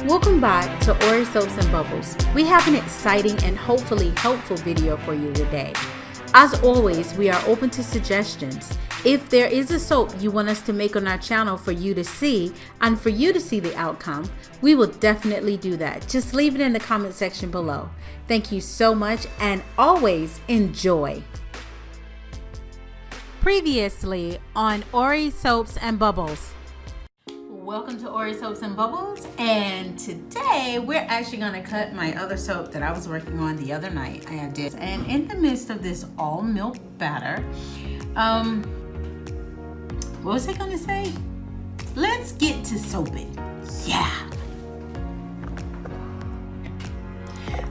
Welcome back to Ori Soaps and Bubbles. We have an exciting and hopefully helpful video for you today. As always, we are open to suggestions. If there is a soap you want us to make on our channel for you to see and for you to see the outcome, we will definitely do that. Just leave it in the comment section below. Thank you so much and always enjoy. Previously on Ori Soaps and Bubbles. Welcome to Ori Soaps and Bubbles, and today we're actually going to cut my other soap that I was working on the other night. I did, and in the midst of this all milk batter, what was I going to say? Let's get to soaping. Yeah.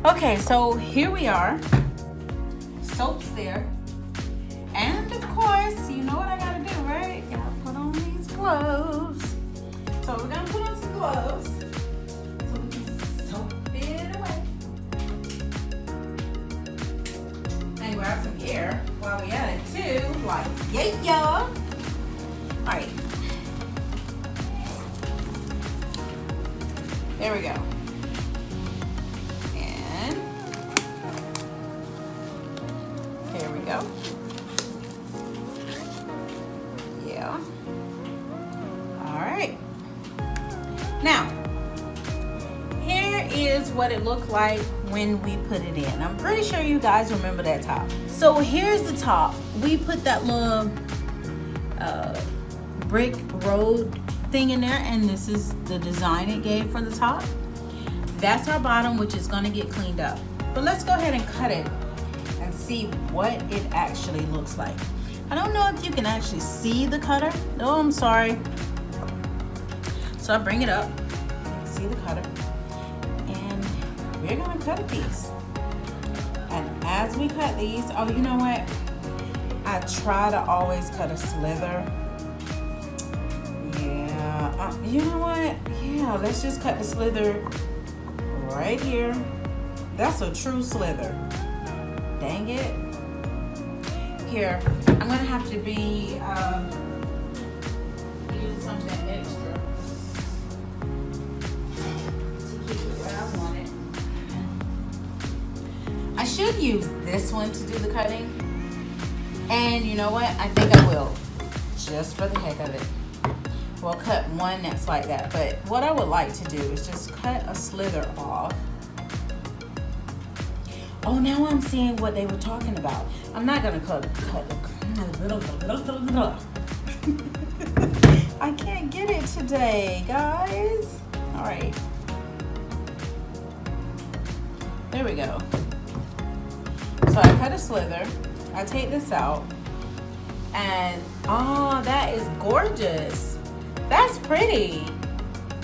Okay, so here we are. Soap's there, and of course, you know what I gotta do, right? Gotta put on these gloves. So we're gonna put on some gloves so we can soap it away. And grab some air while we at it too. Like, yeah. Alright. There we go. And here we go. Yeah. Alright. Now, here is what it looked like when we put it in. I'm pretty sure you guys remember that top. So here's the top. We put that little brick road thing in there, and this is the design it gave for the top. That's our bottom, which is going to get cleaned up. But let's go ahead and cut it and see what it actually looks like. I don't know if you can actually see the cutter. Oh, I'm sorry. So I bring it up, you can see the cutter, and we're gonna cut a piece. And as we cut these, oh, you know what? I try to always cut a slither. Yeah, you know what? Yeah, let's just cut the slither right here. That's a true slither. Dang it. Here, I'm gonna have to be, use something extra. I should use this one to do the cutting, and you know what, I think I will, just for the heck of it. We'll cut one that's like that, but what I would like to do is just cut a slither off. Oh, now I'm seeing what they were talking about. I'm not gonna cut I can't get it today, guys. All right, there we go. So I cut a slither, I take this out, and oh, that is gorgeous. That's pretty.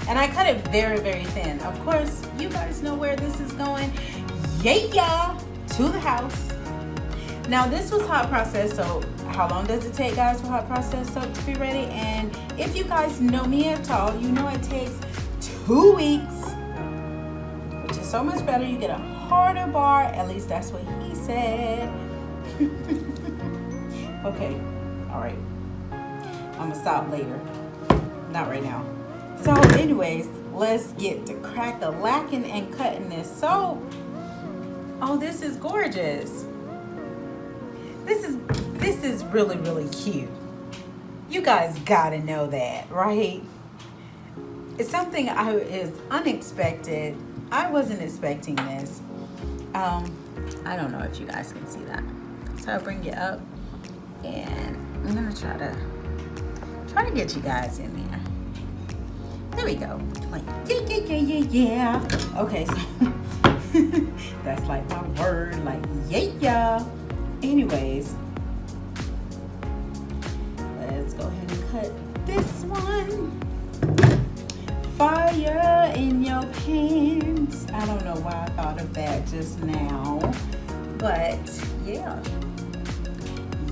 And I cut it very, very thin. Of course, you guys know where this is going. Yeah, to the house. Now this was hot process, so how long does it take, guys, for hot process soap to be ready? And if you guys know me at all, you know it takes 2 weeks, which is so much better. You get a harder bar, at least that's what he said. Okay, all right, I'm gonna stop later, not right now. So anyways, let's get to crack-a-lacking and cutting this soap. Oh, this is gorgeous. This is really, really cute. You guys gotta know that, right? It's something is unexpected. I wasn't expecting this. I don't know if you guys can see that. So I'll bring it up, and I'm gonna try to get you guys in there. There we go. Like, yeah. Okay, so that's like my word, like, yeah. Anyways, let's go ahead and cut this one. Fire in your pants. I don't know why I thought of that just now, but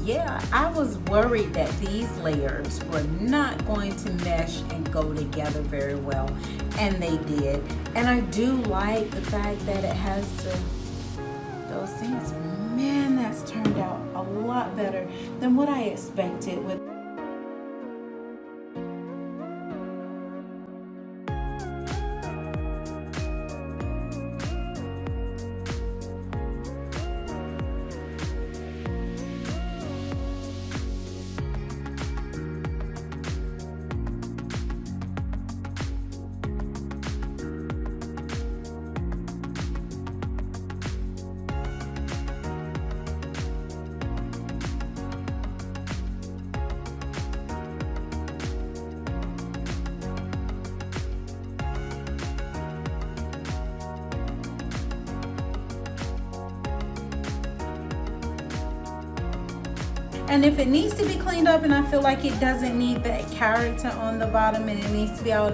yeah, I was worried that these layers were not going to mesh and go together very well, and they did. And I do like the fact that it has those things. Man, that's turned out a lot better than what I expected with And if it needs to be cleaned up and I feel like it doesn't need that character on the bottom and it needs to be out.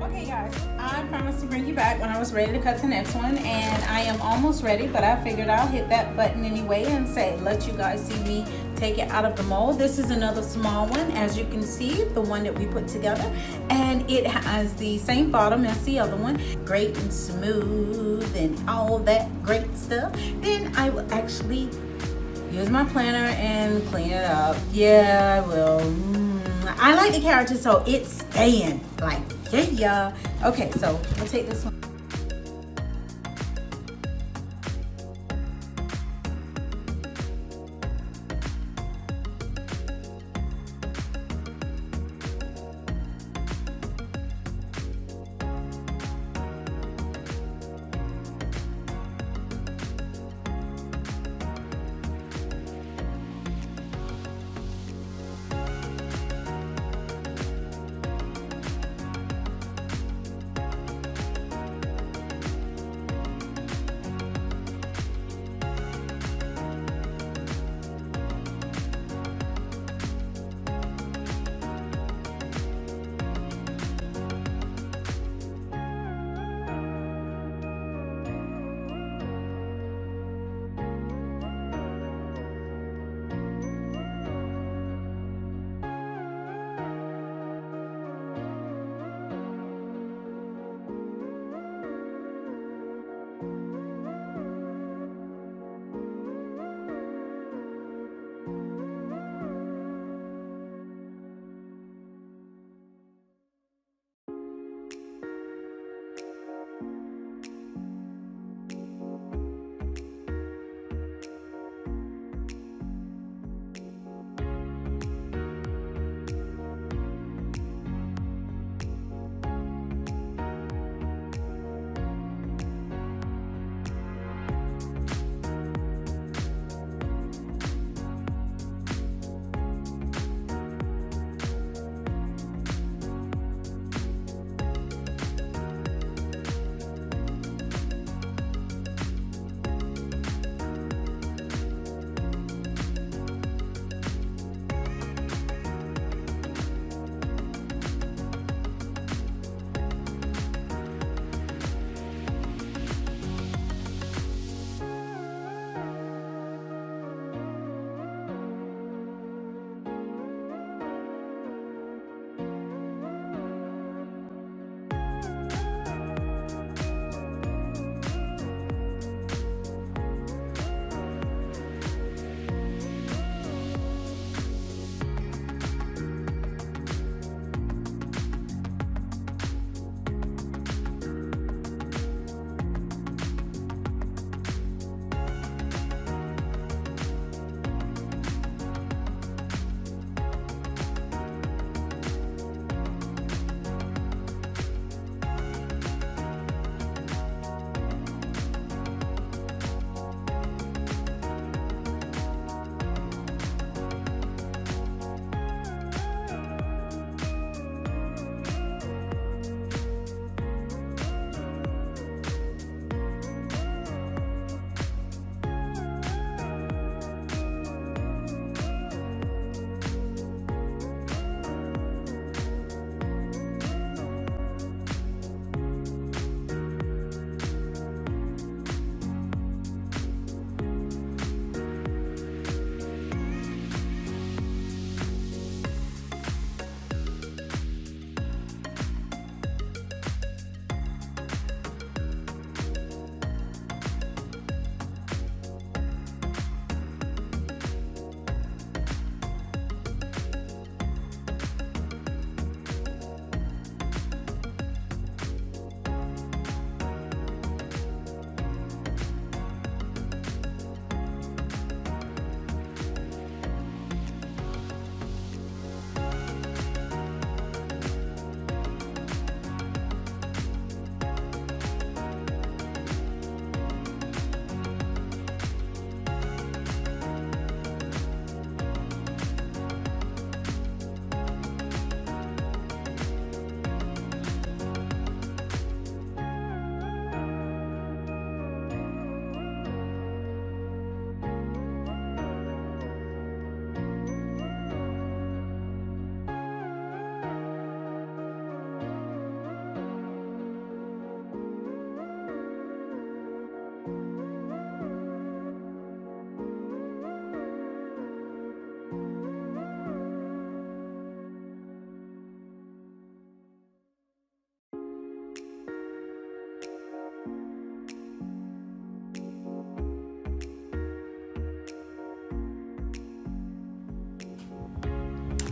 Okay guys, I promised to bring you back when I was ready to cut the next one, and I am almost ready, but I figured I'll hit that button anyway and say, let you guys see me take it out of the mold. This is another small one, as you can see, the one that we put together, and it has the same bottom as the other one, great and smooth and all that great stuff. Then I will actually use my planner and clean it up. Yeah, I will. I like the character, so it's staying. Like, yeah. Okay, so we'll take this one.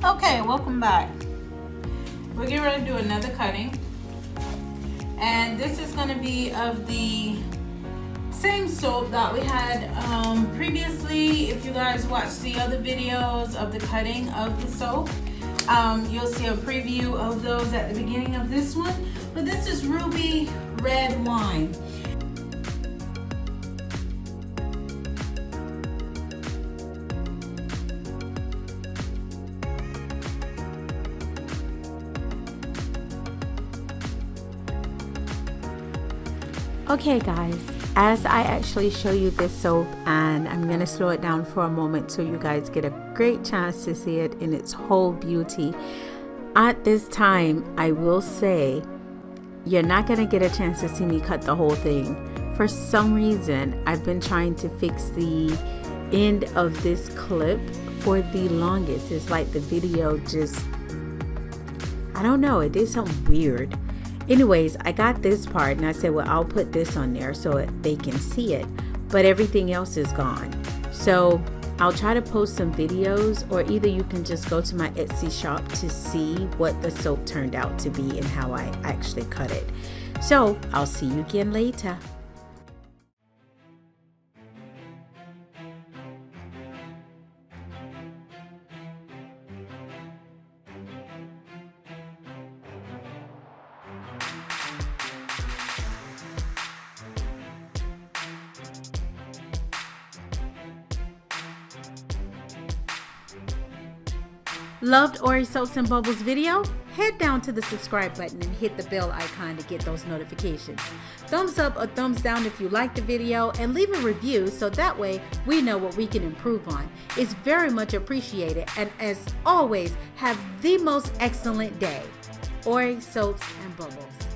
Okay, welcome back. We're getting ready to do another cutting. And this is going to be of the same soap that we had previously. If you guys watched the other videos of the cutting of the soap, you'll see a preview of those at the beginning of this one. But this is Ruby Red Wine. Okay guys, as I actually show you this soap, and I'm going to slow it down for a moment so you guys get a great chance to see it in its whole beauty. At this time, I will say you're not going to get a chance to see me cut the whole thing. For some reason, I've been trying to fix the end of this clip for the longest. It's like the video just, I don't know, it did something weird. Anyways, I got this part and I said, well, I'll put this on there so they can see it, but everything else is gone. So I'll try to post some videos, or either you can just go to my Etsy shop to see what the soap turned out to be and how I actually cut it. So I'll see you again later. Loved Ori Soaps and Bubbles video? Head down to the subscribe button and hit the bell icon to get those notifications. Thumbs up or thumbs down if you like the video, and leave a review so that way we know what we can improve on. It's very much appreciated, and as always, have the most excellent day. Ori Soaps and Bubbles.